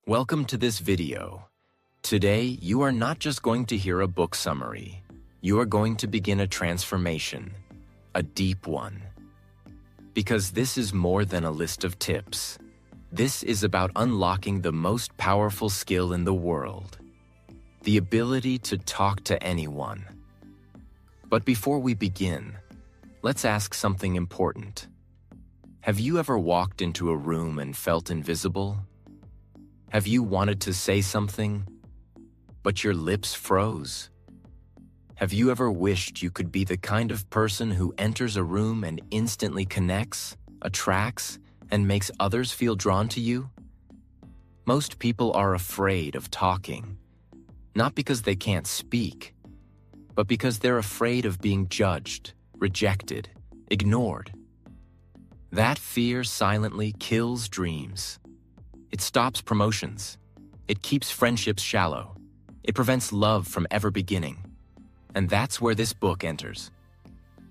Welcome to this video. Today, you are not just going to hear a book summary. You are going to begin a transformation, a deep one. Because this is more than a list of tips. This is about unlocking the most powerful skill in the world, the ability to talk to anyone. But before we begin, let's ask something important. Have you ever walked into a room and felt invisible? Have you wanted to say something, but your lips froze? Have you ever wished you could be the kind of person who enters a room and instantly connects, attracts, and makes others feel drawn to you? Most people are afraid of talking, not because they can't speak, but because they're afraid of being judged, rejected, ignored. That fear silently kills dreams. It stops promotions. It keeps friendships shallow. It prevents love from ever beginning. And that's where this book enters.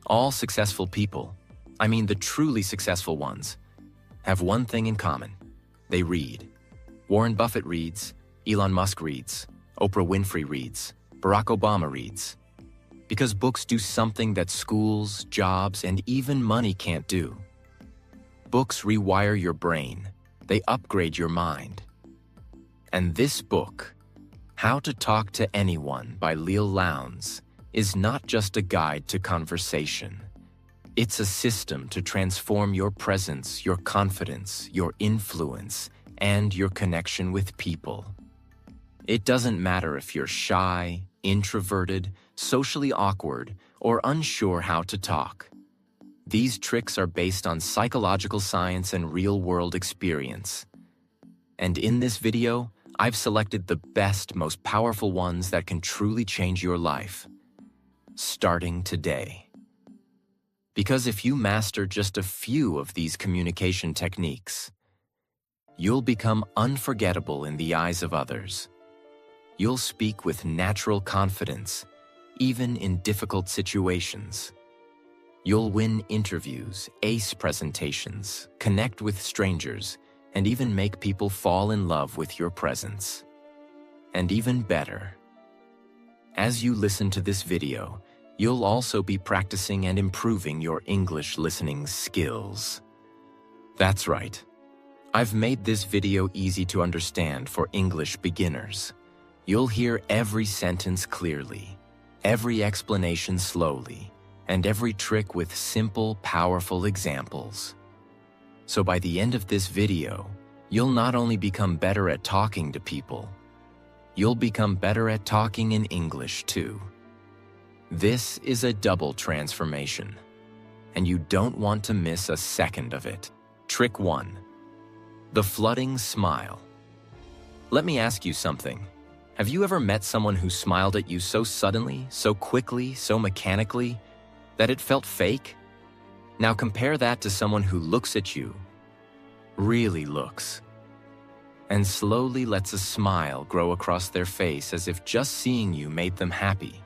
All successful people, I mean the truly successful ones, have one thing in common. They read. Warren Buffett reads, Elon Musk reads, Oprah Winfrey reads, Barack Obama reads. Because books do something that schools, jobs, and even money can't do. Books rewire your brain. They upgrade your mind. And this book, How to Talk to Anyone by Leal Lowndes, is not just a guide to conversation. It's a system to transform your presence, your confidence, your influence, and your connection with people. It doesn't matter if you're shy, introverted, socially awkward, or unsure how to talk. These tricks are based on psychological science and real-world experience. And in this video, I've selected the best, most powerful ones that can truly change your life, starting today. Because if you master just a few of these communication techniques, you'll become unforgettable in the eyes of others. You'll speak with natural confidence, even in difficult situations. You'll win interviews, ace presentations, connect with strangers, and even make people fall in love with your presence. And even better, as you listen to this video, you'll also be practicing and improving your English listening skills. That's right. I've made this video easy to understand for English beginners. You'll hear every sentence clearly, every explanation slowly, and every trick with simple, powerful examples. So by the end of this video, you'll not only become better at talking to people, you'll become better at talking in English too. This is a double transformation, and you don't want to miss a second of it. Trick 1. The flooding smile. Let me ask you something. Have you ever met someone who smiled at you so suddenly, so quickly, so mechanically, that it felt fake? Now compare that to someone who looks at you, really looks, and slowly lets a smile grow across their face as if just seeing you made them happy.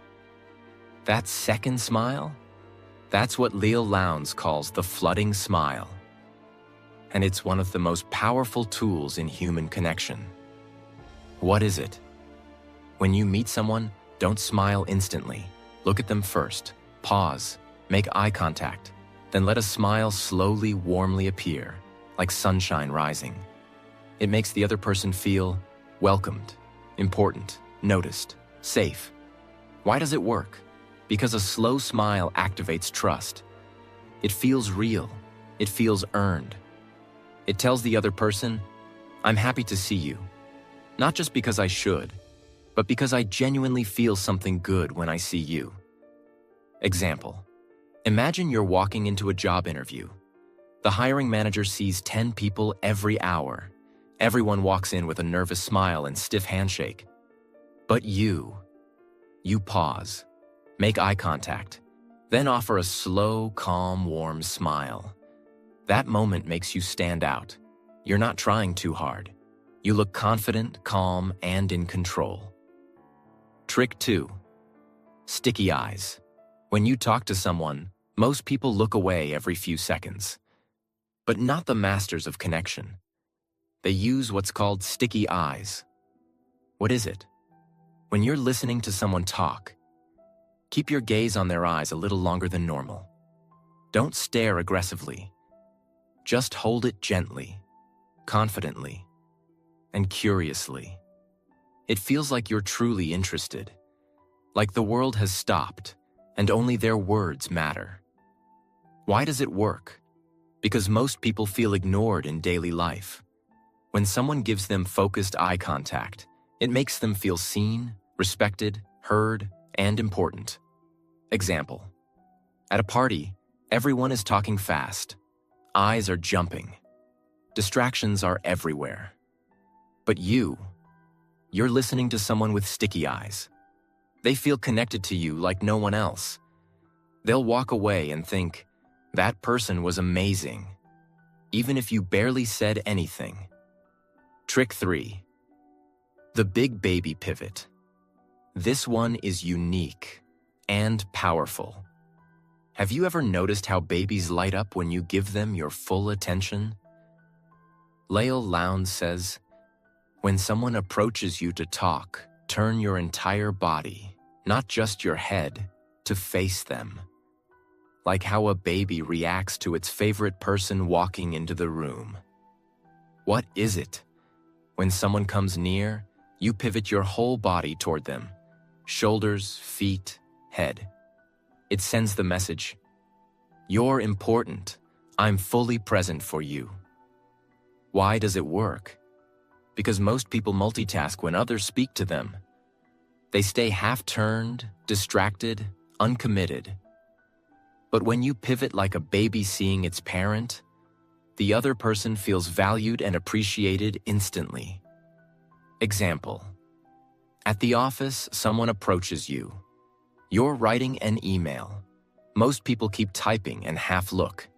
That second smile? That's what Leal Lowndes calls the flooding smile. And it's one of the most powerful tools in human connection. What is it? When you meet someone, don't smile instantly. Look at them first. Pause. Make eye contact. Then let a smile slowly, warmly appear, like sunshine rising. It makes the other person feel welcomed, important, noticed, safe. Why does it work? Because a slow smile activates trust. It feels real. It feels earned. It tells the other person, I'm happy to see you. Not just because I should, but because I genuinely feel something good when I see you. Example. Imagine you're walking into a job interview. The hiring manager sees 10 people every hour. Everyone walks in with a nervous smile and stiff handshake. But you pause, make eye contact, then offer a slow, calm, warm smile. That moment makes you stand out. You're not trying too hard. You look confident, calm, and in control. Trick 2. Sticky eyes. When you talk to someone, most people look away every few seconds. But not the masters of connection. They use what's called sticky eyes. What is it? When you're listening to someone talk, keep your gaze on their eyes a little longer than normal. Don't stare aggressively. Just hold it gently, confidently, and curiously. It feels like you're truly interested, like the world has stopped and only their words matter. Why does it work? Because most people feel ignored in daily life. When someone gives them focused eye contact, it makes them feel seen, respected, heard, and important. Example: at a party, everyone is talking fast. Eyes are jumping. Distractions are everywhere. But you're listening to someone with sticky eyes. They feel connected to you like no one else. They'll walk away and think, that person was amazing, even if you barely said anything. Trick 3. The big baby pivot. This one is unique and powerful. Have you ever noticed how babies light up when you give them your full attention? Lael Lowndes says, when someone approaches you to talk, turn your entire body, not just your head, to face them. Like how a baby reacts to its favorite person walking into the room. What is it? When someone comes near, you pivot your whole body toward them. Shoulders, feet, head. It sends the message, you're important. I'm fully present for you. Why does it work? Because most people multitask when others speak to them. They stay half-turned, distracted, uncommitted. But when you pivot like a baby seeing its parent, the other person feels valued and appreciated instantly. Example: at the office, someone approaches you. You're writing an email. Most people keep typing and half look.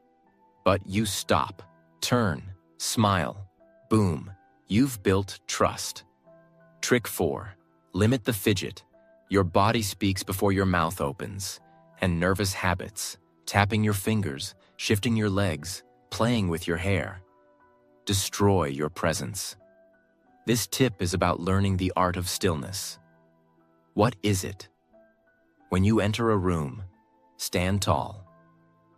But you stop, turn, smile. Boom, you've built trust. Trick 4. Limit the fidget. Your body speaks before your mouth opens. And nervous habits, tapping your fingers, shifting your legs, playing with your hair, destroy your presence. This tip is about learning the art of stillness. What is it? When you enter a room, stand tall.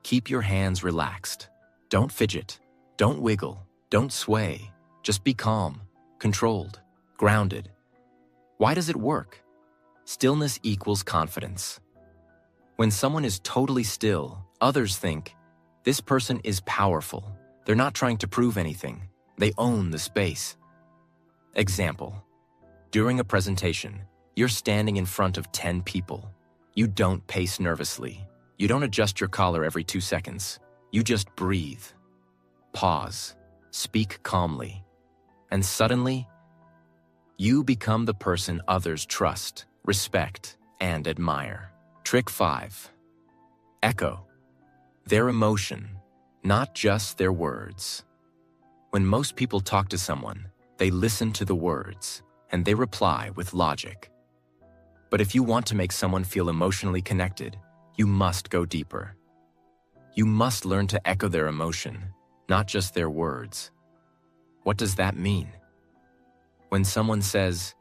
Keep your hands relaxed. Don't fidget. Don't wiggle. Don't sway. Just be calm, controlled, grounded. Why does it work? Stillness equals confidence. When someone is totally still, others think, this person is powerful. They're not trying to prove anything. They own the space. Example: during a presentation, you're standing in front of 10 people. You don't pace nervously. You don't adjust your collar every 2 seconds. You just breathe. Pause. Speak calmly. And suddenly, you become the person others trust, respect, and admire. Trick 5. Echo. Their emotion, not just their words. When most people talk to someone, they listen to the words, and they reply with logic. But if you want to make someone feel emotionally connected, you must go deeper. You must learn to echo their emotion, not just their words. What does that mean? When someone says,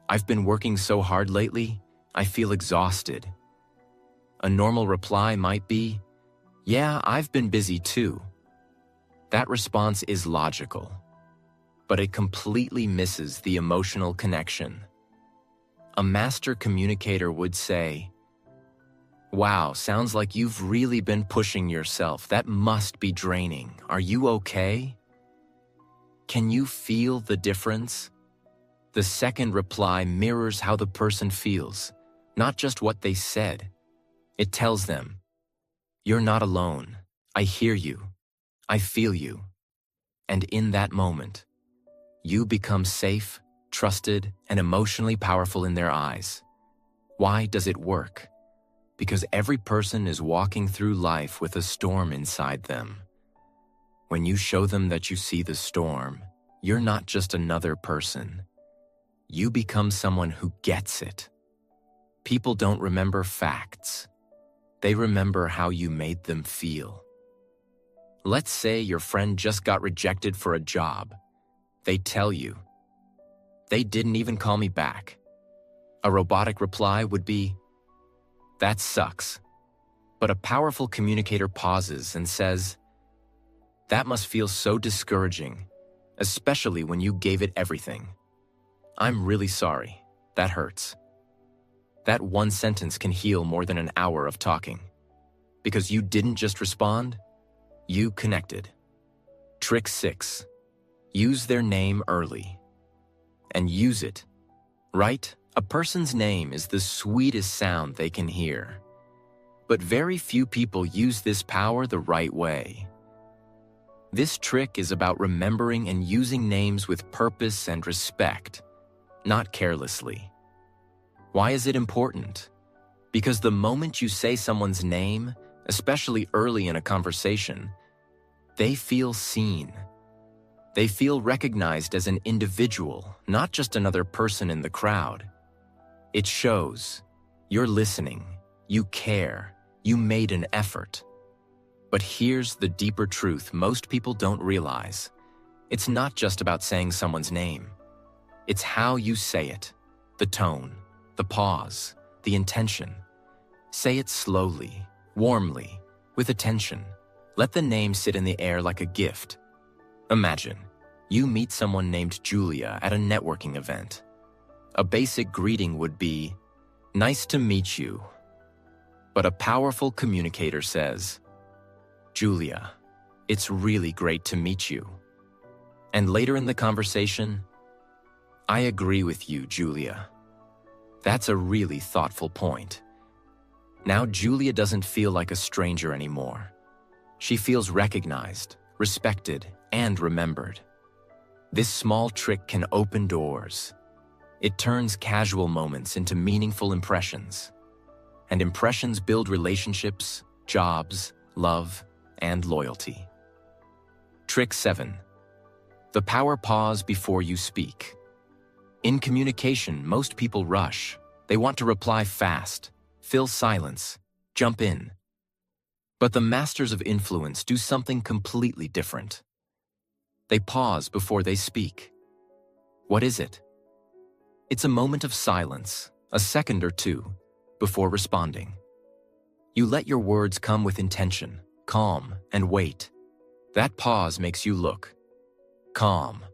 "I've been working so hard lately, I feel exhausted," a normal reply might be, "Yeah, I've been busy too." That response is logical, but it completely misses the emotional connection. A master communicator would say, "Wow, sounds like you've really been pushing yourself. That must be draining. Are you okay?" Can you feel the difference? The second reply mirrors how the person feels, not just what they said. It tells them, "You're not alone. I hear you. I feel you." And in that moment, you become safe, trusted, and emotionally powerful in their eyes. Why does it work? Because every person is walking through life with a storm inside them. When you show them that you see the storm, you're not just another person. You become someone who gets it. People don't remember facts. They remember how you made them feel. Let's say your friend just got rejected for a job. They tell you. They didn't even call me back. A robotic reply would be, that sucks. But a powerful communicator pauses and says, that must feel so discouraging, especially when you gave it everything. I'm really sorry. That hurts. That one sentence can heal more than an hour of talking. Because you didn't just respond, you connected. Trick 6. Use their name early. And use it. Right? A person's name is the sweetest sound they can hear. But very few people use this power the right way. This trick is about remembering and using names with purpose and respect, not carelessly. Why is it important? Because the moment you say someone's name, especially early in a conversation, they feel seen. They feel recognized as an individual, not just another person in the crowd. It shows you're listening, you care, you made an effort. But here's the deeper truth most people don't realize. It's not just about saying someone's name. It's how you say it, the tone, the pause, the intention. Say it slowly, warmly, with attention. Let the name sit in the air like a gift. Imagine, you meet someone named Julia at a networking event. A basic greeting would be, nice to meet you. But a powerful communicator says, Julia, it's really great to meet you. And later in the conversation, I agree with you, Julia. That's a really thoughtful point. Now Julia doesn't feel like a stranger anymore. She feels recognized, respected, and remembered. This small trick can open doors. It turns casual moments into meaningful impressions. And impressions build relationships, jobs, love, and loyalty. Trick 7. The power pause before you speak. In communication, most people rush. They want to reply fast, fill silence, jump in. But the masters of influence do something completely different. They pause before they speak. What is it? It's a moment of silence, a second or two, before responding. You let your words come with intention, calm, and wait. That pause makes you look calm,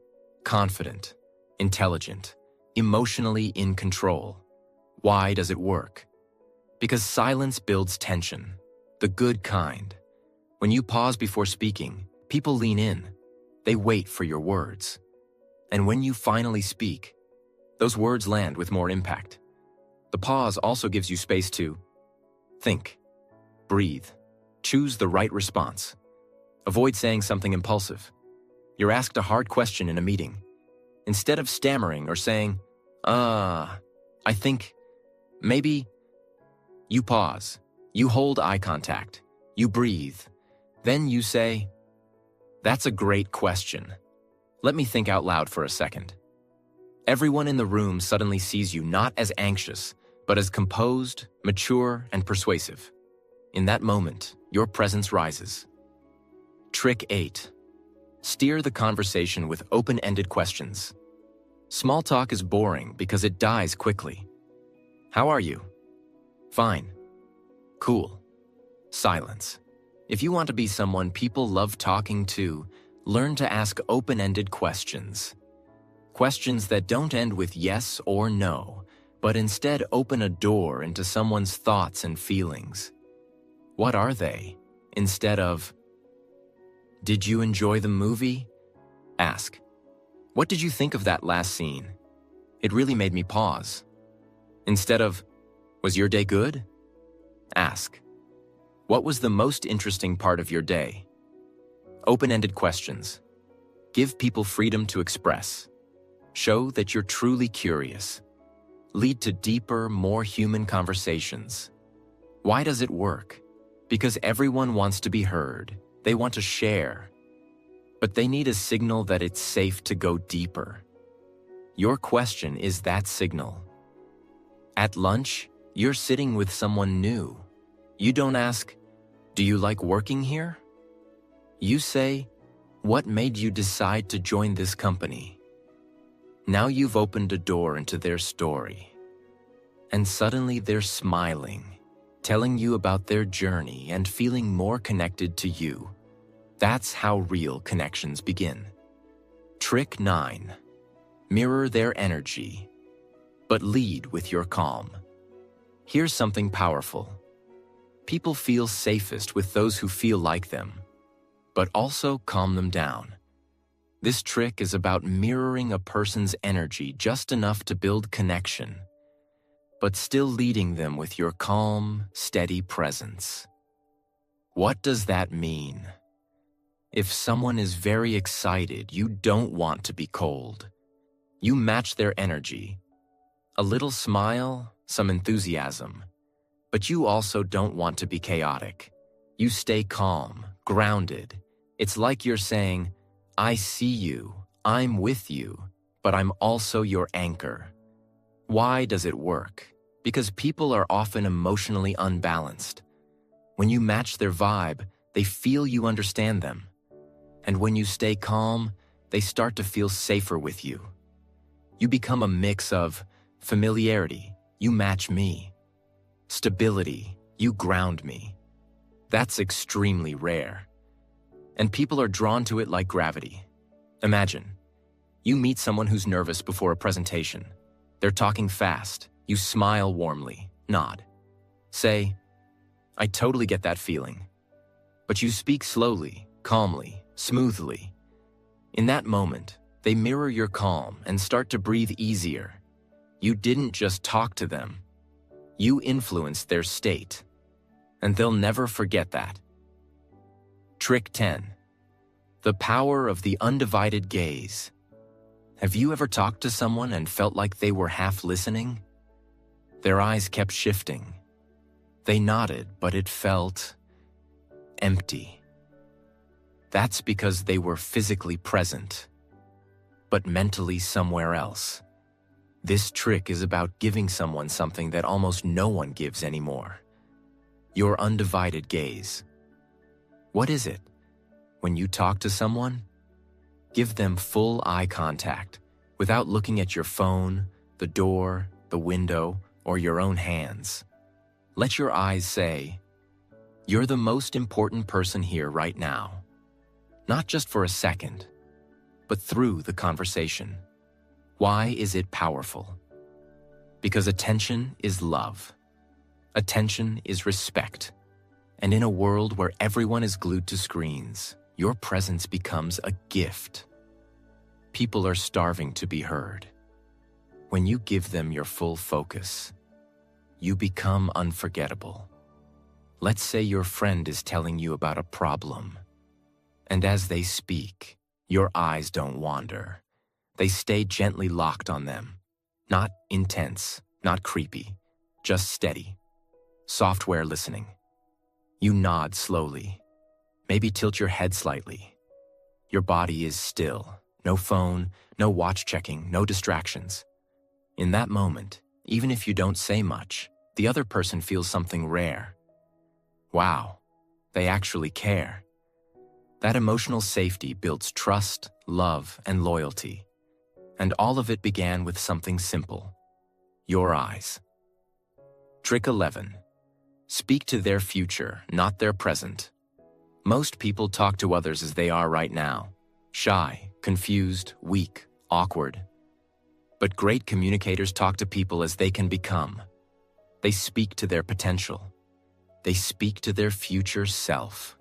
confident, intelligent, emotionally in control. Why does it work? Because silence builds tension, the good kind. When you pause before speaking, people lean in. They wait for your words. And when you finally speak, those words land with more impact. The pause also gives you space to think, breathe, choose the right response. Avoid saying something impulsive. You're asked a hard question in a meeting. Instead of stammering or saying, I think, maybe, you pause. You hold eye contact. You breathe. Then you say, that's a great question. Let me think out loud for a second. Everyone in the room suddenly sees you not as anxious, but as composed, mature, and persuasive. In that moment, your presence rises. Trick 8. Steer the conversation with open-ended questions. Small talk is boring because it dies quickly. How are you? Fine. Cool. Silence. If you want to be someone people love talking to, learn to ask open-ended questions. Questions that don't end with yes or no, but instead open a door into someone's thoughts and feelings. What are they? Instead of, did you enjoy the movie? Ask, what did you think of that last scene? It really made me pause. Instead of, was your day good? Ask, what was the most interesting part of your day? Open-ended questions. Give people freedom to express. Show that you're truly curious. Lead to deeper, more human conversations. Why does it work? Because everyone wants to be heard. They want to share. But they need a signal that it's safe to go deeper. Your question is that signal. At lunch, you're sitting with someone new. You don't ask, do you like working here? You say, what made you decide to join this company? Now you've opened a door into their story. And suddenly they're smiling, telling you about their journey and feeling more connected to you. That's how real connections begin. Trick 9. Mirror their energy, but lead with your calm. Here's something powerful. People feel safest with those who feel like them, but also calm them down. This trick is about mirroring a person's energy just enough to build connection, but still leading them with your calm, steady presence. What does that mean? If someone is very excited, you don't want to be cold. You match their energy. A little smile, some enthusiasm. But you also don't want to be chaotic. You stay calm, grounded. It's like you're saying, I see you, I'm with you, but I'm also your anchor. Why does it work? Because people are often emotionally unbalanced. When you match their vibe, they feel you understand them. And when you stay calm, they start to feel safer with you. You become a mix of familiarity, you match me. Stability, you ground me. That's extremely rare. And people are drawn to it like gravity. Imagine, you meet someone who's nervous before a presentation. They're talking fast. You smile warmly, nod. Say, I totally get that feeling. But you speak slowly, calmly, smoothly. In that moment, they mirror your calm and start to breathe easier. You didn't just talk to them. You influenced their state. And they'll never forget that. Trick 10. The power of the undivided gaze. Have you ever talked to someone and felt like they were half listening? Their eyes kept shifting. They nodded, but it felt empty. That's because they were physically present, but mentally somewhere else. This trick is about giving someone something that almost no one gives anymore. Your undivided gaze. What is it? When you talk to someone, give them full eye contact without looking at your phone, the door, the window, or your own hands. Let your eyes say, you're the most important person here right now. Not just for a second, but through the conversation. Why is it powerful? Because attention is love. Attention is respect. And in a world where everyone is glued to screens, your presence becomes a gift. People are starving to be heard. When you give them your full focus, you become unforgettable. Let's say your friend is telling you about a problem, and as they speak, your eyes don't wander. They stay gently locked on them. Not intense, not creepy, just steady. Software listening. You nod slowly. Maybe tilt your head slightly. Your body is still. No phone, no watch checking, no distractions. In that moment, even if you don't say much, the other person feels something rare. Wow, they actually care. That emotional safety builds trust, love, and loyalty. And all of it began with something simple. Your eyes. Trick 11. Speak to their future, not their present. Most people talk to others as they are right now. Shy, confused, weak, awkward. But great communicators talk to people as they can become. They speak to their potential. They speak to their future self.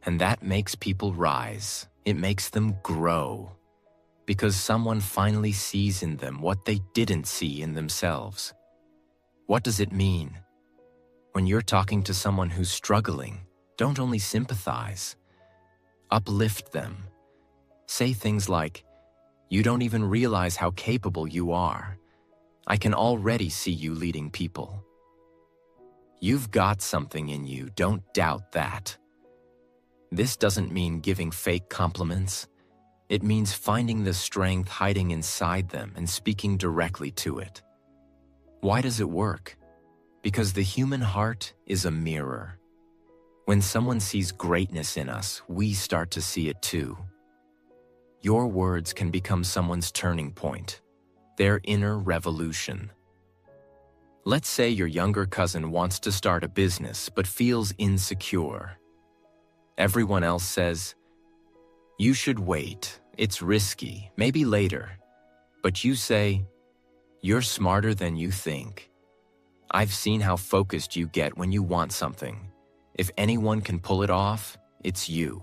And that makes people rise. It makes them grow. Because someone finally sees in them what they didn't see in themselves. What does it mean? When you're talking to someone who's struggling, don't only sympathize. Uplift them. Say things like, you don't even realize how capable you are. I can already see you leading people. You've got something in you, don't doubt that. This doesn't mean giving fake compliments. It means finding the strength hiding inside them and speaking directly to it. Why does it work? Because the human heart is a mirror. When someone sees greatness in us, we start to see it too. your words can become someone's turning point, their inner revolution. Let's say your younger cousin wants to start a business but feels insecure. Everyone else says, "You should wait, it's risky, maybe later." But you say, "You're smarter than you think. I've seen how focused you get when you want something. If anyone can pull it off, it's you."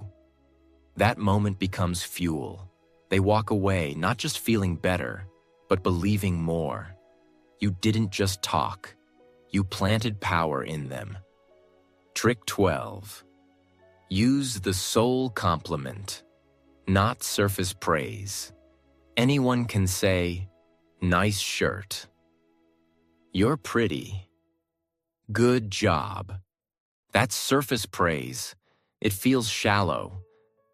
That moment becomes fuel. They walk away not just feeling better, but believing more. You didn't just talk. You planted power in them. Trick 12. Use the soul compliment, not surface praise. Anyone can say, "Nice shirt." "You're pretty." "Good job." That's surface praise. It feels shallow,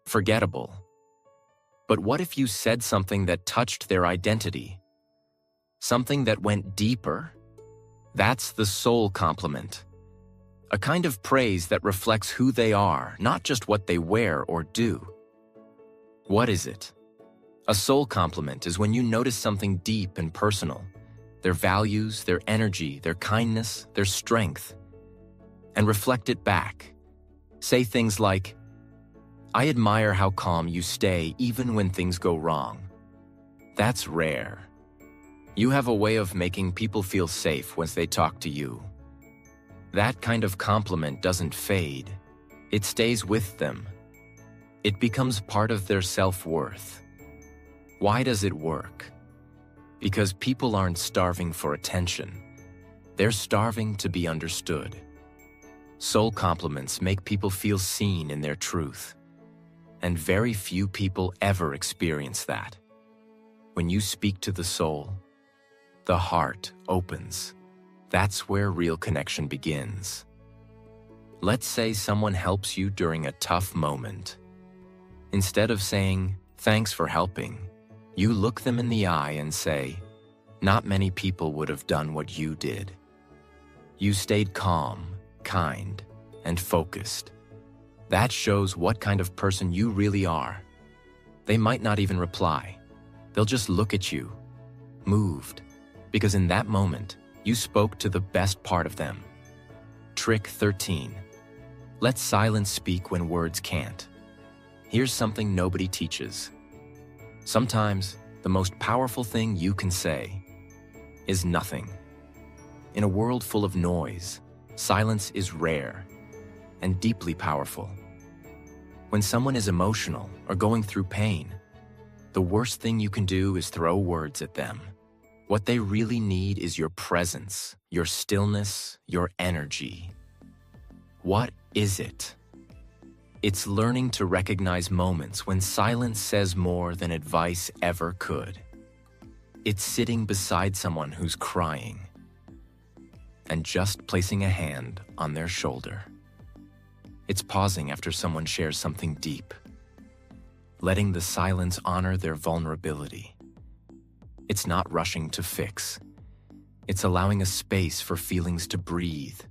forgettable. But what if you said something that touched their identity? Something that went deeper? That's the soul compliment. A kind of praise that reflects who they are, not just what they wear or do. What is it? A soul compliment is when you notice something deep and personal, their values, their energy, their kindness, their strength, and reflect it back. Say things like, "I admire how calm you stay even when things go wrong." That's rare. You have a way of making people feel safe once they talk to you. That kind of compliment doesn't fade. It stays with them. It becomes part of their self-worth. Why does it work? Because people aren't starving for attention. They're starving to be understood. Soul compliments make people feel seen in their truth. And very few people ever experience that. When you speak to the soul, the heart opens. That's where real connection begins. Let's say someone helps you during a tough moment. Instead of saying, "Thanks for helping," you look them in the eye and say, "Not many people would have done what you did." You stayed calm, kind, and focused. That shows what kind of person you really are. They might not even reply. They'll just look at you, moved, because in that moment, you spoke to the best part of them. Trick 13. Let silence speak when words can't. Here's something nobody teaches. Sometimes, the most powerful thing you can say is nothing. In a world full of noise, silence is rare and deeply powerful. When someone is emotional or going through pain, the worst thing you can do is throw words at them. What they really need is your presence, your stillness, your energy. What is it? It's learning to recognize moments when silence says more than advice ever could. It's sitting beside someone who's crying and just placing a hand on their shoulder. It's pausing after someone shares something deep, letting the silence honor their vulnerability. It's not rushing to fix. It's allowing a space for feelings to breathe.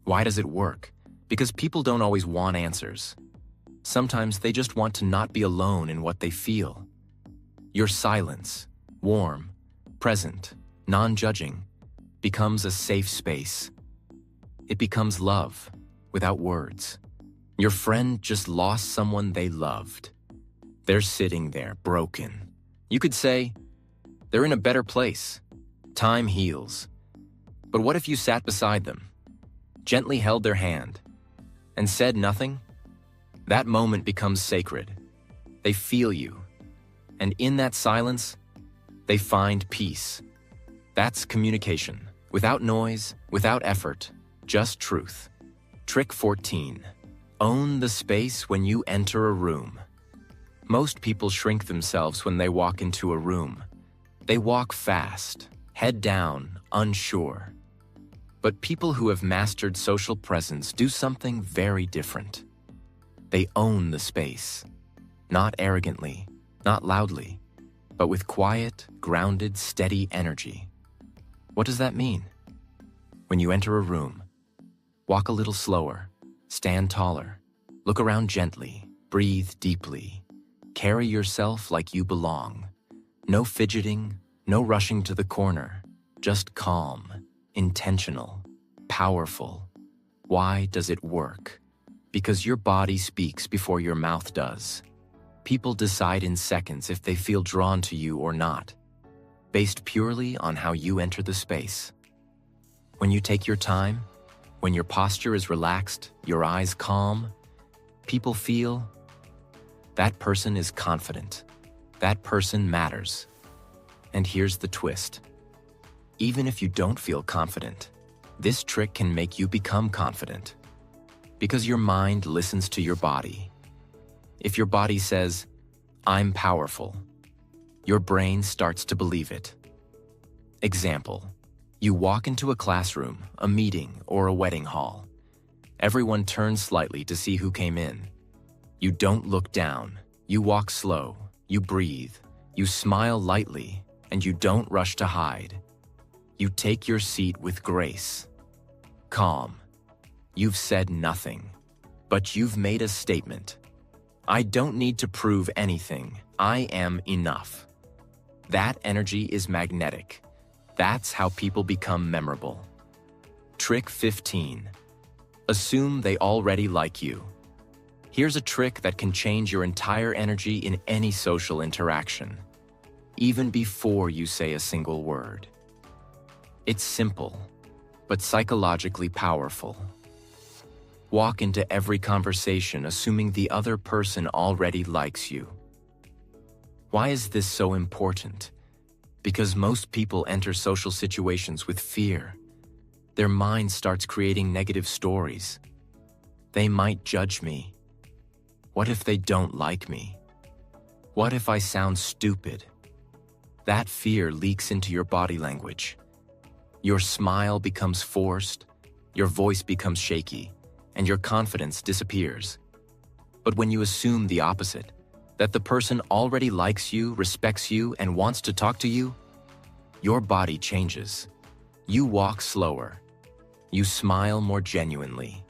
Why does it work? Because people don't always want answers. Sometimes they just want to not be alone in what they feel. Your silence, warm, present, non-judging, becomes a safe space. It becomes love, without words. Your friend just lost someone they loved. They're sitting there, broken. You could say, they're in a better place. Time heals. But what if you sat beside them, gently held their hand, and said nothing? That moment becomes sacred. They feel you. And in that silence, they find peace. That's communication. Without noise, without effort, just truth. Trick 14. Own the space when you enter a room. Most people shrink themselves when they walk into a room. They walk fast, head down, unsure. But people who have mastered social presence do something very different. They own the space. Not arrogantly, not loudly, but with quiet, grounded, steady energy. What does that mean? When you enter a room, walk a little slower, stand taller, look around gently, breathe deeply. Carry yourself like you belong. No fidgeting, no rushing to the corner. Just calm, intentional, powerful. Why does it work? Because your body speaks before your mouth does. People decide in seconds if they feel drawn to you or not, based purely on how you enter the space. When you take your time, when your posture is relaxed, your eyes calm, people feel that person is confident. That person matters. And here's the twist. Even if you don't feel confident, this trick can make you become confident. Because your mind listens to your body. If your body says, "I'm powerful," your brain starts to believe it. Example, you walk into a classroom, a meeting, or a wedding hall. Everyone turns slightly to see who came in. You don't look down. You walk slow. You breathe. You smile lightly, and you don't rush to hide. You take your seat with grace. Calm. You've said nothing, but you've made a statement. I don't need to prove anything. I am enough. That energy is magnetic. That's how people become memorable. Trick 15. Assume they already like you. Here's a trick that can change your entire energy in any social interaction, even before you say a single word. It's simple, but psychologically powerful. Walk into every conversation assuming the other person already likes you. Why is this so important? Because most people enter social situations with fear. Their mind starts creating negative stories. They might judge me. What if they don't like me? What if I sound stupid? That fear leaks into your body language. Your smile becomes forced, your voice becomes shaky, and your confidence disappears. But when you assume the opposite, that the person already likes you, respects you, and wants to talk to you, your body changes. You walk slower. You smile more genuinely.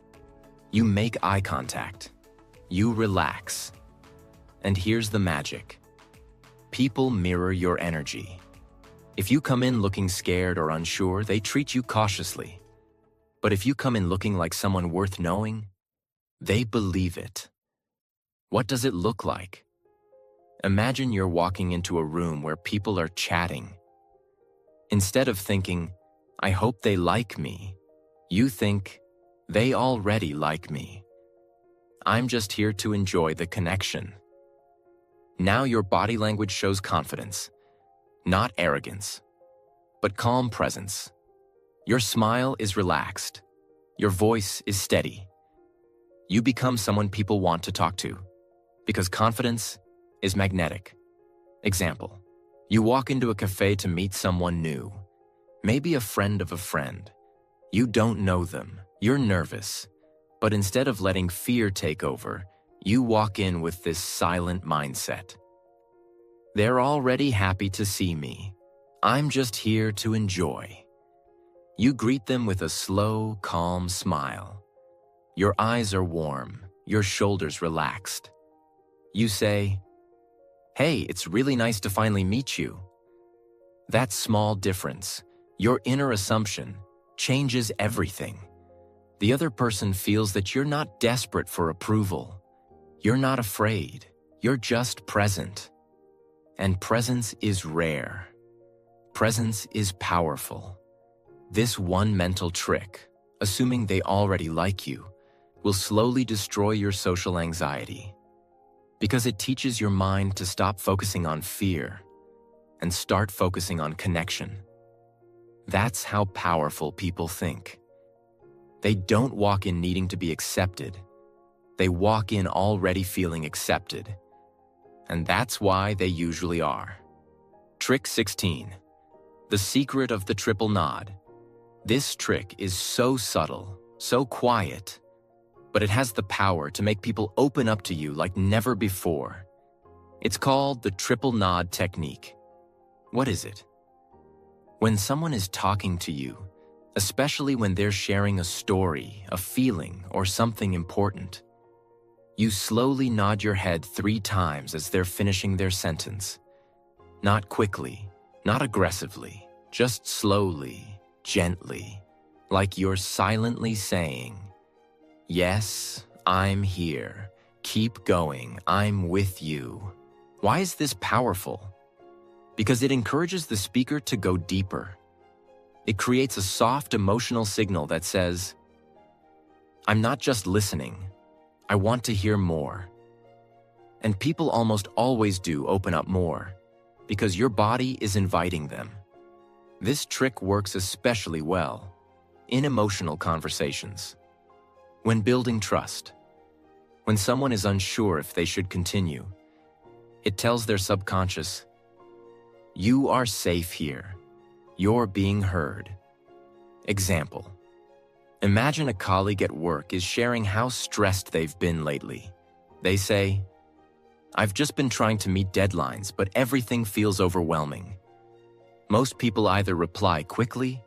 You make eye contact. You relax. And here's the magic. People mirror your energy. If you come in looking scared or unsure, they treat you cautiously. But if you come in looking like someone worth knowing, they believe it. What does it look like? Imagine you're walking into a room where people are chatting. Instead of thinking, I hope they like me, you think, they already like me. I'm just here to enjoy the connection. Now your body language shows confidence, not arrogance, but calm presence. Your smile is relaxed. Your voice is steady. You become someone people want to talk to, because confidence is magnetic. Example, you walk into a cafe to meet someone new, maybe a friend of a friend. You don't know them, you're nervous, but instead of letting fear take over, you walk in with this silent mindset. They're already happy to see me. I'm just here to enjoy. You greet them with a slow, calm smile. Your eyes are warm, your shoulders relaxed. You say, "Hey, it's really nice to finally meet you." That small difference, your inner assumption, changes everything. The other person feels that you're not desperate for approval. You're not afraid. You're just present. And presence is rare. Presence is powerful. This one mental trick, assuming they already like you, will slowly destroy your social anxiety. Because it teaches your mind to stop focusing on fear and start focusing on connection. That's how powerful people think. They don't walk in needing to be accepted. They walk in already feeling accepted. And that's why they usually are. Trick 16. The secret of the triple nod. This trick is so subtle, so quiet, but it has the power to make people open up to you like never before. It's called the triple nod technique. What is it? When someone is talking to you, especially when they're sharing a story, a feeling, or something important, You slowly nod your head 3 times as they're finishing their sentence. Not quickly, not aggressively, just slowly, gently, like you're silently saying, "Yes, I'm here. Keep going. I'm with you." Why is this powerful? Because it encourages the speaker to go deeper. It creates a soft emotional signal that says, "I'm not just listening. I want to hear more." And people almost always do open up more, because your body is inviting them. This trick works especially well in emotional conversations. When building trust, when someone is unsure if they should continue, it tells their subconscious, "You are safe here. You're being heard." Example: imagine a colleague at work is sharing how stressed they've been lately. They say, "I've just been trying to meet deadlines, but everything feels overwhelming." Most people either reply quickly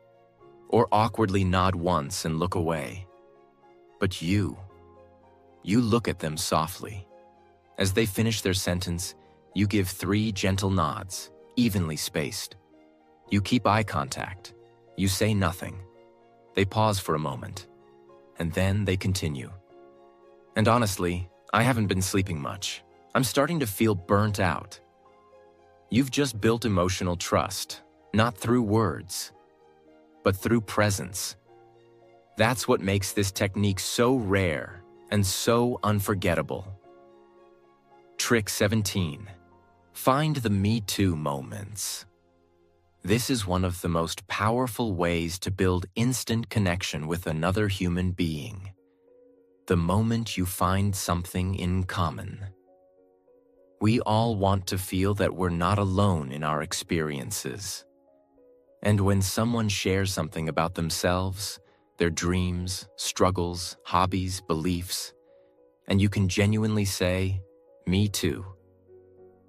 or awkwardly nod once and look away. But you look at them softly. As they finish their sentence, you give 3 gentle nods, evenly spaced. You keep eye contact. You say nothing. They pause for a moment, and then they continue. "And honestly, I haven't been sleeping much. I'm starting to feel burnt out." You've just built emotional trust, not through words, but through presence. That's what makes this technique so rare and so unforgettable. Trick 17. Find the Me Too moments. This is one of the most powerful ways to build instant connection with another human being. The moment you find something in common. We all want to feel that we're not alone in our experiences. And when someone shares something about themselves, their dreams, struggles, hobbies, beliefs, and you can genuinely say, "Me too,"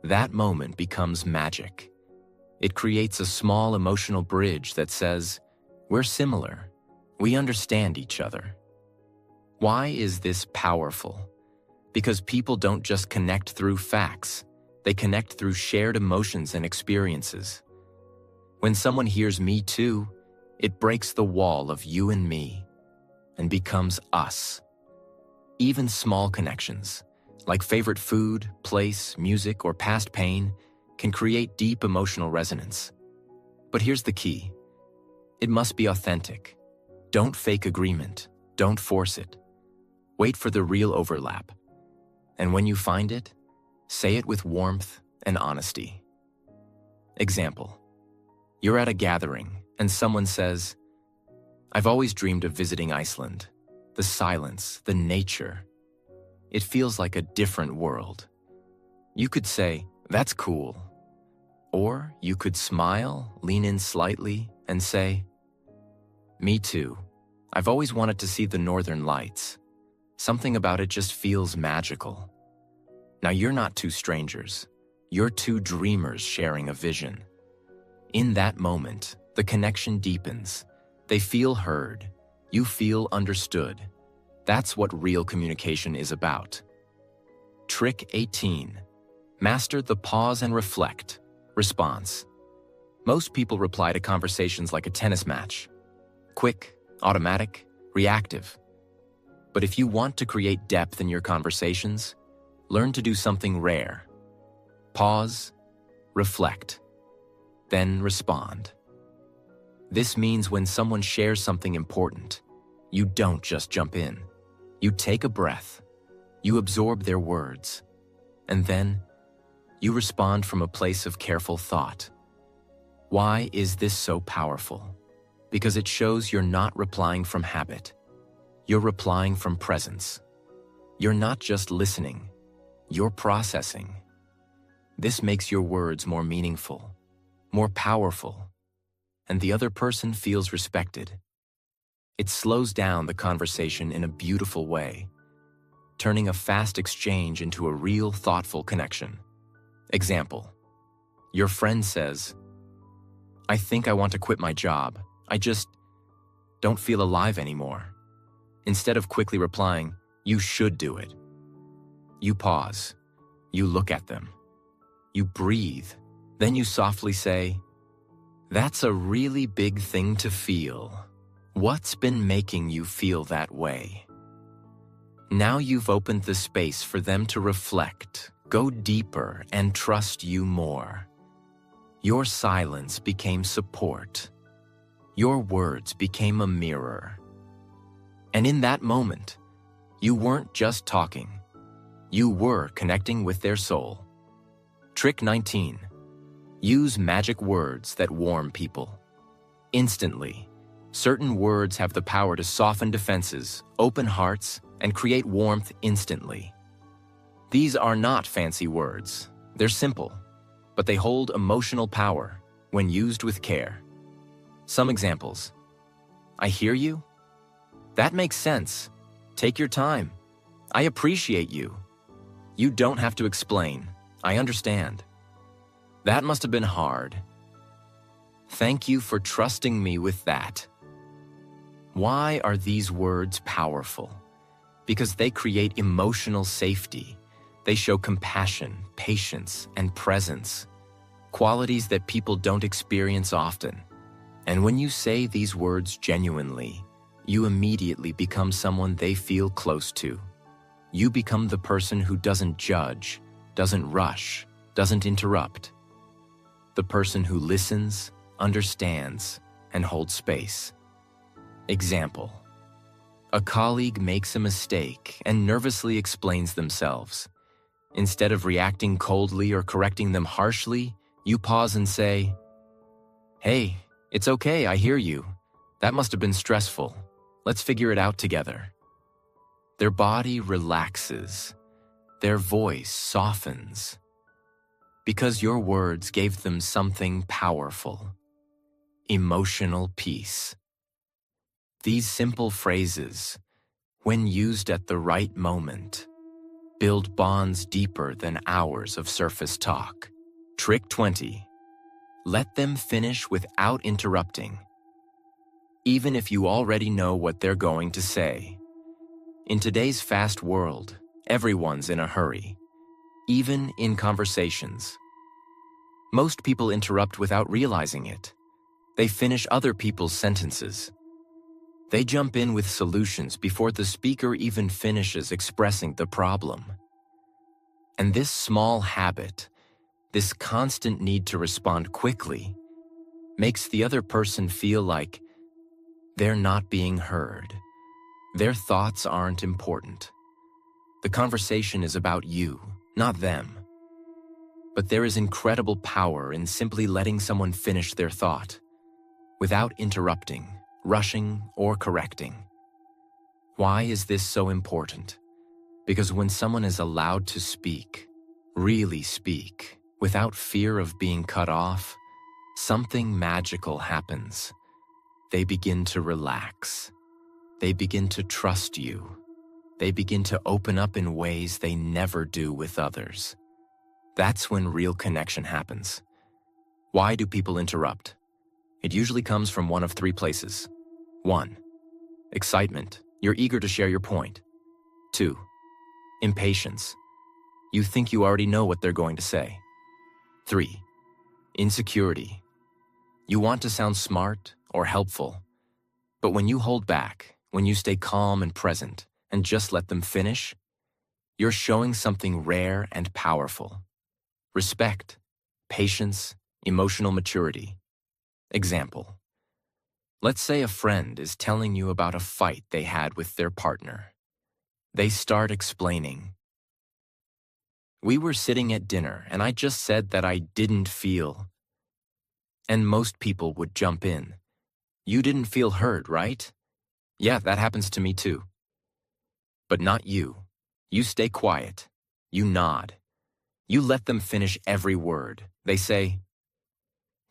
that moment becomes magic. It creates a small emotional bridge that says, "We're similar. We understand each other." Why is this powerful? Because people don't just connect through facts. They connect through shared emotions and experiences. When someone hears "me too," it breaks the wall of you and me and becomes us. Even small connections, like favorite food, place, music, or past pain, can create deep emotional resonance. But here's the key. It must be authentic. Don't fake agreement. Don't force it. Wait for the real overlap. And when you find it, say it with warmth and honesty. Example: you're at a gathering and someone says, "I've always dreamed of visiting Iceland. The silence, the nature. It feels like a different world." You could say, "That's cool." Or you could smile, lean in slightly, and say, "Me too. I've always wanted to see the northern lights. Something about it just feels magical." Now you're not two strangers. You're two dreamers sharing a vision. In that moment, the connection deepens. They feel heard. You feel understood. That's what real communication is about. Trick 18. Master the pause and reflect. Response. Most people reply to conversations like a tennis match. Quick, automatic, reactive. But if you want to create depth in your conversations, learn to do something rare. Pause, reflect, then respond. This means when someone shares something important, you don't just jump in. You take a breath, you absorb their words, and then you respond from a place of careful thought. Why is this so powerful? Because it shows you're not replying from habit. You're replying from presence. You're not just listening, you're processing. This makes your words more meaningful, more powerful, and the other person feels respected. It slows down the conversation in a beautiful way, turning a fast exchange into a real, thoughtful connection. Example: your friend says, "I think I want to quit my job. I just don't feel alive anymore." Instead of quickly replying, "You should do it," You pause. You look at them. You breathe. Then you softly say, "That's a really big thing to feel. What's been making you feel that way?" Now you've opened the space for them to reflect, go deeper, and trust you more. Your silence became support. Your words became a mirror. And in that moment, you weren't just talking. You were connecting with their soul. Trick 19. Use magic words that warm people. Instantly, certain words have the power to soften defenses, open hearts, and create warmth instantly. These are not fancy words. They're simple, but they hold emotional power when used with care. Some examples. "I hear you." "That makes sense. Take your time." "I appreciate you." "You don't have to explain. I understand." "That must have been hard." "Thank you for trusting me with that." Why are these words powerful? Because they create emotional safety. They show compassion, patience, and presence, qualities that people don't experience often. And when you say these words genuinely, you immediately become someone they feel close to. You become the person who doesn't judge, doesn't rush, doesn't interrupt. The person who listens, understands, and holds space. Example. A colleague makes a mistake and nervously explains themselves. Instead of reacting coldly or correcting them harshly, you pause and say, "Hey, it's okay, I hear you. That must have been stressful. Let's figure it out together." Their body relaxes. Their voice softens. Because your words gave them something powerful. Emotional peace. These simple phrases, when used at the right moment, build bonds deeper than hours of surface talk. Trick 20. Let them finish without interrupting, even if you already know what they're going to say. In today's fast world, everyone's in a hurry, even in conversations. Most people interrupt without realizing it. They finish other people's sentences. They jump in with solutions before the speaker even finishes expressing the problem. And this small habit, this constant need to respond quickly, makes the other person feel like they're not being heard. Their thoughts aren't important. The conversation is about you, not them. But there is incredible power in simply letting someone finish their thought, without interrupting, rushing, or correcting. Why is this so important? Because when someone is allowed to speak, really speak, without fear of being cut off, something magical happens. They begin to relax. They begin to trust you. They begin to open up in ways they never do with others. That's when real connection happens. Why do people interrupt? It usually comes from one of three places. 1. Excitement. You're eager to share your point. 2. Impatience. You think you already know what they're going to say. 3. Insecurity. You want to sound smart or helpful, but when you hold back, when you stay calm and present and just let them finish, you're showing something rare and powerful. Respect, patience, emotional maturity. Example. Let's say a friend is telling you about a fight they had with their partner. They start explaining. "We were sitting at dinner and I just said that I didn't feel." And most people would jump in. "You didn't feel heard, right?" "Yeah, that happens to me too." But not you. You stay quiet. You nod. You let them finish every word. They say,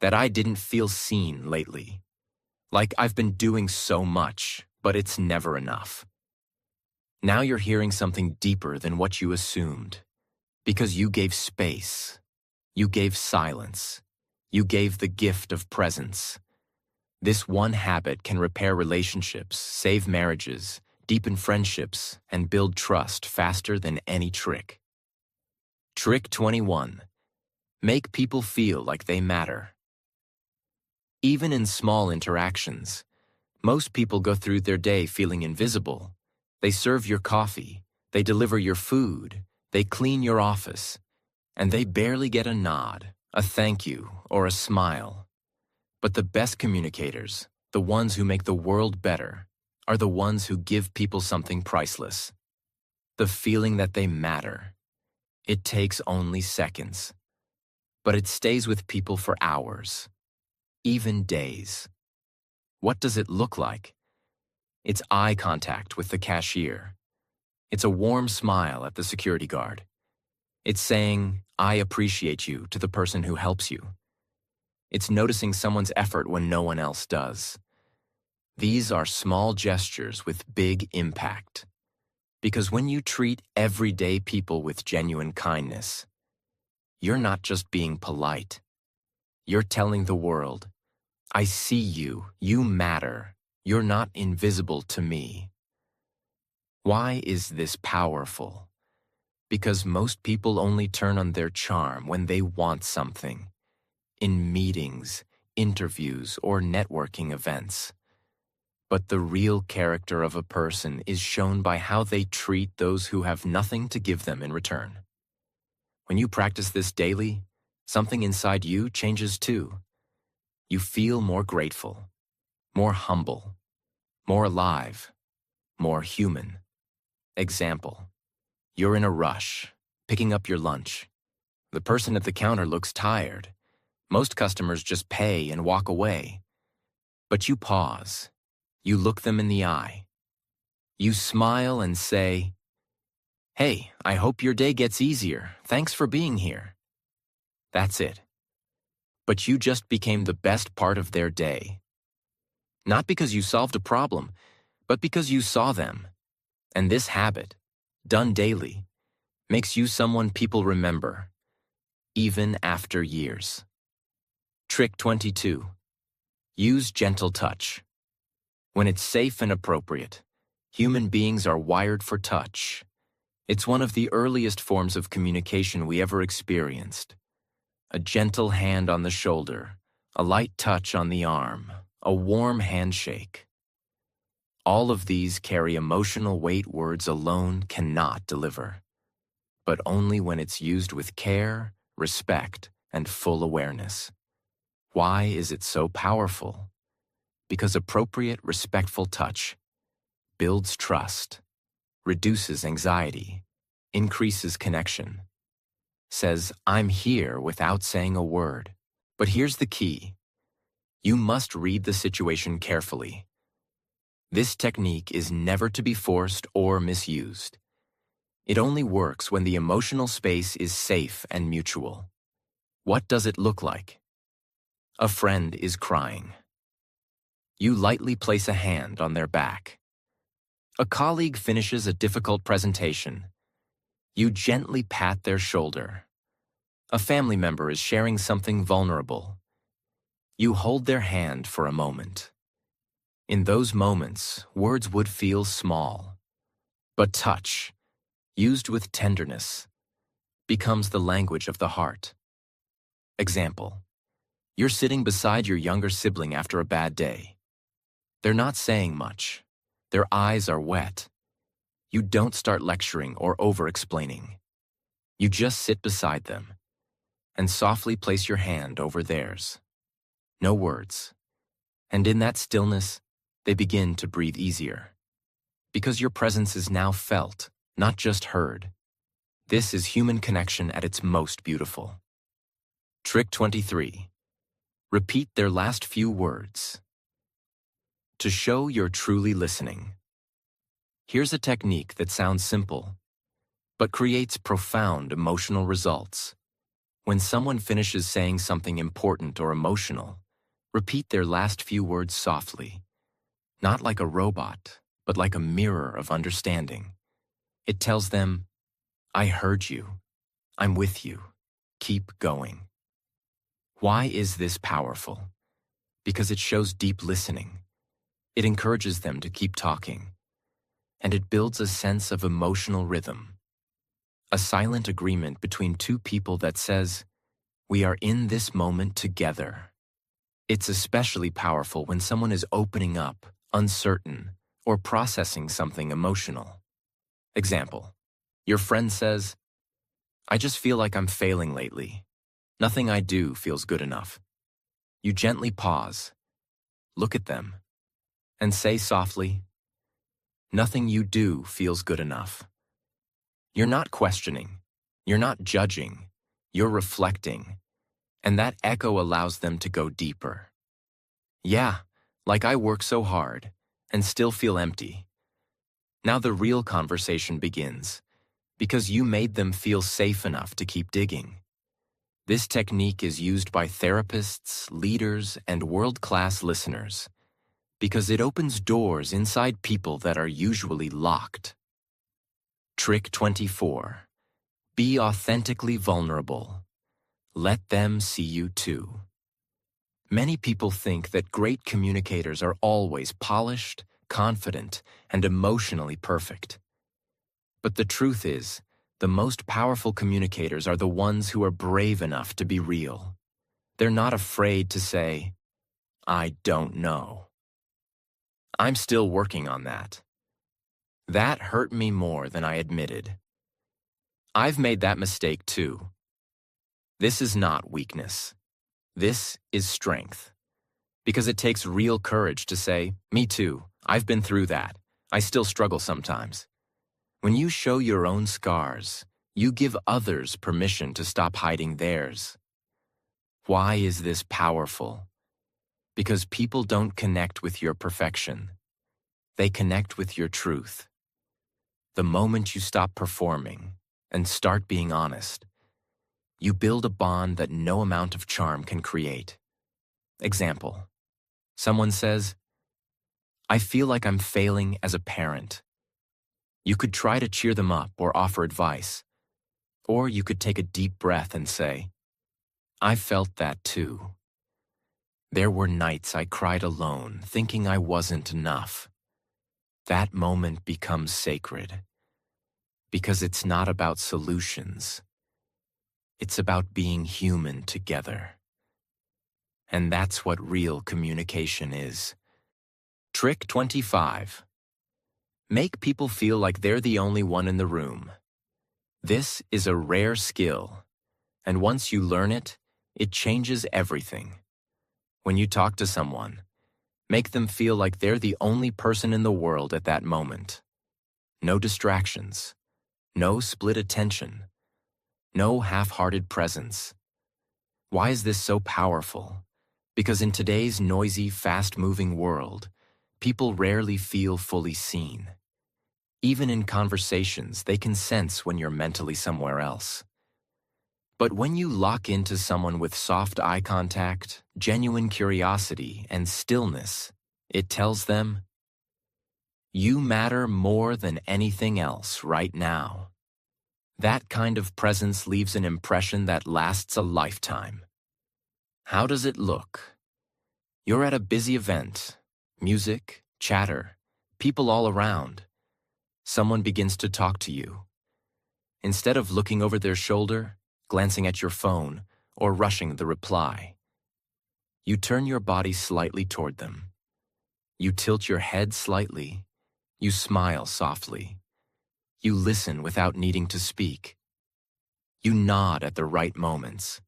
"That I didn't feel seen lately. Like I've been doing so much, but it's never enough." Now you're hearing something deeper than what you assumed, because you gave space. You gave silence. You gave the gift of presence. This one habit can repair relationships, save marriages, deepen friendships, and build trust faster than any trick. Trick 21. Make people feel like they matter. Even in small interactions, most people go through their day feeling invisible. They serve your coffee, they deliver your food, they clean your office, and they barely get a nod, a thank you, or a smile. But the best communicators, the ones who make the world better, are the ones who give people something priceless. The feeling that they matter. It takes only seconds, but it stays with people for hours, even days. What does it look like? It's eye contact with the cashier. It's a warm smile at the security guard. It's saying, "I appreciate you," to the person who helps you. It's noticing someone's effort when no one else does. These are small gestures with big impact. Because when you treat everyday people with genuine kindness, you're not just being polite. You're telling the world, "I see you, you matter, you're not invisible to me." Why is this powerful? Because most people only turn on their charm when they want something. In meetings, interviews, or networking events. But the real character of a person is shown by how they treat those who have nothing to give them in return. When you practice this daily, something inside you changes too. You feel more grateful, more humble, more alive, more human. Example, you're in a rush, picking up your lunch. The person at the counter looks tired. Most customers just pay and walk away. But you pause. You look them in the eye. You smile and say, "Hey, I hope your day gets easier. Thanks for being here." That's it. But you just became the best part of their day. Not because you solved a problem, but because you saw them. And this habit, done daily, makes you someone people remember, even after years. Trick 22. Use gentle touch. When it's safe and appropriate, human beings are wired for touch. It's one of the earliest forms of communication we ever experienced. A gentle hand on the shoulder, a light touch on the arm, a warm handshake. All of these carry emotional weight words alone cannot deliver, but only when it's used with care, respect, and full awareness. Why is it so powerful? Because appropriate, respectful touch builds trust, reduces anxiety, increases connection, says, "I'm here," without saying a word. But here's the key. You must read the situation carefully. This technique is never to be forced or misused. It only works when the emotional space is safe and mutual. What does it look like? A friend is crying. You lightly place a hand on their back. A colleague finishes a difficult presentation. You gently pat their shoulder. A family member is sharing something vulnerable. You hold their hand for a moment. In those moments, words would feel small. But touch, used with tenderness, becomes the language of the heart. Example, you're sitting beside your younger sibling after a bad day. They're not saying much. Their eyes are wet. You don't start lecturing or over-explaining. You just sit beside them and softly place your hand over theirs. No words. And in that stillness, they begin to breathe easier. Because your presence is now felt, not just heard. This is human connection at its most beautiful. Trick 23. Repeat their last few words. To show you're truly listening. Here's a technique that sounds simple, but creates profound emotional results. When someone finishes saying something important or emotional, repeat their last few words softly, not like a robot, but like a mirror of understanding. It tells them, "I heard you. I'm with you. Keep going." Why is this powerful? Because it shows deep listening. It encourages them to keep talking. And it builds a sense of emotional rhythm. a silent agreement between two people that says, "We are in this moment together." It's especially powerful when someone is opening up, uncertain, or processing something emotional. Example, your friend says, "I just feel like I'm failing lately. Nothing I do feels good enough." You gently pause, look at them, and say softly, "Nothing you do feels good enough." You're not questioning, you're not judging, you're reflecting, and that echo allows them to go deeper. "Yeah, like I work so hard and still feel empty." Now the real conversation begins, because you made them feel safe enough to keep digging. This technique is used by therapists, leaders, and world-class listeners, because it opens doors inside people that are usually locked. Trick 24. Be authentically vulnerable. Let them see you too. Many people think that great communicators are always polished, confident, and emotionally perfect. But the truth is, the most powerful communicators are the ones who are brave enough to be real. They're not afraid to say, "I don't know. I'm still working on that. That hurt me more than I admitted. I've made that mistake too." This is not weakness. This is strength. Because it takes real courage to say, "Me too, I've been through that. I still struggle sometimes." When you show your own scars, you give others permission to stop hiding theirs. Why is this powerful? Because people don't connect with your perfection. They connect with your truth. The moment you stop performing and start being honest, you build a bond that no amount of charm can create. Example, someone says, "I feel like I'm failing as a parent." You could try to cheer them up or offer advice. Or you could take a deep breath and say, "I felt that too. There were nights I cried alone, thinking I wasn't enough." That moment becomes sacred, because it's not about solutions. It's about being human together. And that's what real communication is. Trick 25. Make people feel like they're the only one in the room. This is a rare skill, and once you learn it, it changes everything. When you talk to someone, make them feel like they're the only person in the world at that moment. No distractions, no split attention, no half-hearted presence. Why is this so powerful? Because in today's noisy, fast-moving world, people rarely feel fully seen. Even in conversations, they can sense when you're mentally somewhere else. But when you lock into someone with soft eye contact, genuine curiosity, and stillness, it tells them, "You matter more than anything else right now." That kind of presence leaves an impression that lasts a lifetime. How does it look? You're at a busy event, music, chatter, people all around. Someone begins to talk to you. Instead of looking over their shoulder, glancing at your phone, or rushing the reply, you turn your body slightly toward them. You tilt your head slightly. You smile softly. You listen without needing to speak. You nod at the right moments.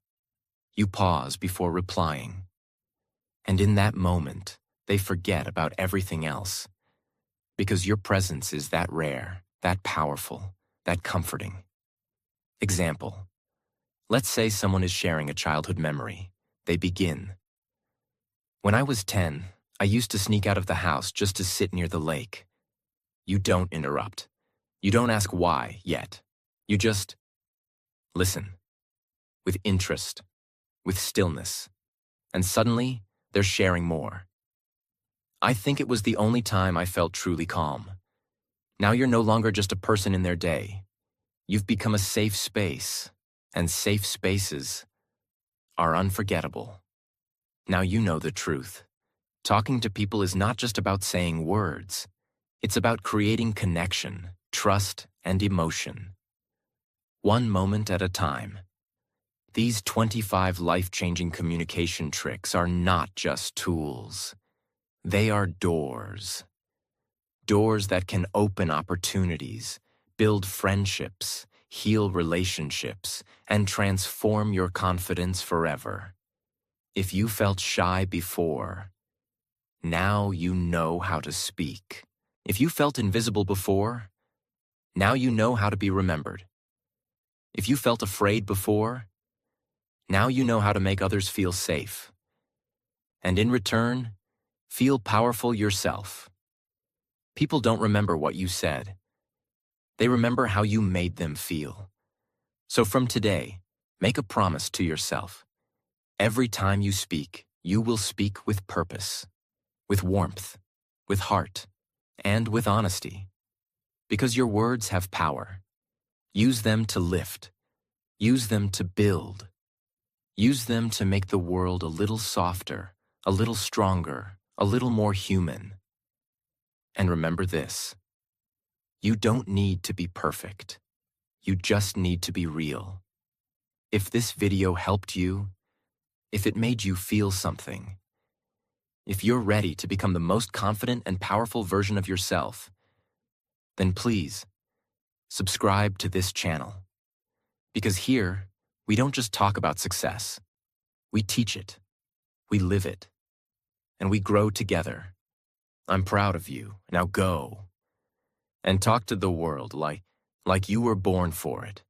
You pause before replying. And in that moment, they forget about everything else. Because your presence is that rare, that powerful, that comforting. Example. Let's say someone is sharing a childhood memory. They begin. "When I was 10, I used to sneak out of the house just to sit near the lake." You don't interrupt. You don't ask why yet. You just listen, with interest, with stillness. And suddenly, they're sharing more. "I think it was the only time I felt truly calm." Now you're no longer just a person in their day. You've become a safe space, and safe spaces are unforgettable. Now you know the truth. Talking to people is not just about saying words. It's about creating connection, trust, and emotion. one moment at a time. These 25 life-changing communication tricks are not just tools. They are doors. Doors that can open opportunities, build friendships, heal relationships, and transform your confidence forever. If you felt shy before, now you know how to speak. If you felt invisible before, now you know how to be remembered. If you felt afraid before, now you know how to make others feel safe. And in return, feel powerful yourself. People don't remember what you said. They remember how you made them feel. So from today, make a promise to yourself. Every time you speak, you will speak with purpose, with warmth, with heart, and with honesty. Because your words have power. Use them to lift. Use them to build. Use them to make the world a little softer, a little stronger, a little more human. And remember this: you don't need to be perfect. You just need to be real. If this video helped you, if it made you feel something, if you're ready to become the most confident and powerful version of yourself, then please subscribe to this channel. Because here, we don't just talk about success. We teach it, we live it, and we grow together. I'm proud of you. Now go and talk to the world like you were born for it.